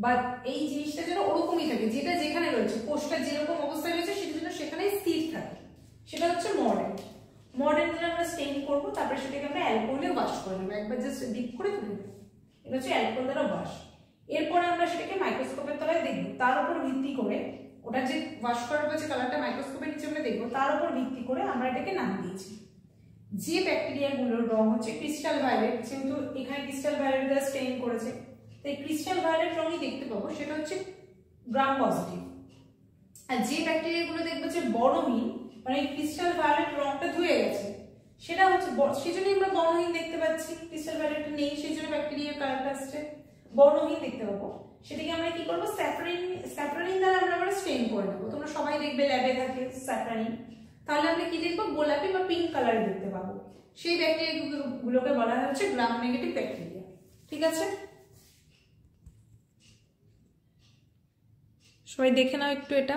বা এই জিনিসটা যেন ওরকমই থাকে, যেটা যেখানে রয়েছে, কোষটা যেরকম অবস্থায় রয়েছে সেটা যেন সেখানে স্থির থাকে, সেটা হচ্ছে মডার্ন। মডার্ন যেটা আমরা স্টেইন করবো, তারপরে সেটাকে আমরা অ্যালকোহলে ওয়াশ করে নেবো, একবার জাস্ট ডিপ করে তুলে নেবো। এটা হচ্ছে অ্যালকোহল দ্বারা ওয়াশ। এরপরে আমরা সেটাকে মাইক্রোস্কোপের তলায় দেখবো, তার উপর ভিত্তি করে ওটা যে ওয়াশ করার পর যে কালারটা মাইক্রোস্কোপের নিচে আমরা দেখবো, তার উপর ভিত্তি করে আমরা এটাকে নাম দিয়েছি। যে ব্যাকটেরিয়াগুলোর রং হচ্ছে ক্রিস্টাল ভায়োলেট, যেহেতু এখানে ক্রিস্টাল ভায়োলেট দ্বারা স্টেইন করেছে, তাই ক্রিস্টাল ভায়োলেট রঙই দেখতে পাবো, সেটা হচ্ছে গ্রাম পজিটিভ। আর যে ব্যাকটেরিয়াগুলো দেখবো যে বর্ণহীন, মানে ক্রিস্টাল ভায়োলেট রংটা ধুয়ে গেছে, সেটা হচ্ছে, সেজন্যই আমরা বর্ণহীন দেখতে পাচ্ছি। ক্রিস্টাল ভায়োলেটটা নেই, সেই জন্য ব্যাকটেরিয়ার কালারটা আসছে বর্ণহীন দেখতে পাবো। সেটাকে আমরা কি করবো, স্যাফরানিন দ্বারা আমরা স্টেইন করে নেবো। তোমরা সবাই দেখবে ল্যাবে থাকে স্যাফরানিন। তাহলে আমরা কি দেখবো, গোলাপি বা পিঙ্ক কালারে দেখতে পাবো। সেই ব্যাকটেরিয়াগুলোকে বলা হচ্ছে গ্রাম নেগেটিভ ব্যাকটেরিয়া, ঠিক আছে। সবাই দেখে নাও একটু এটা।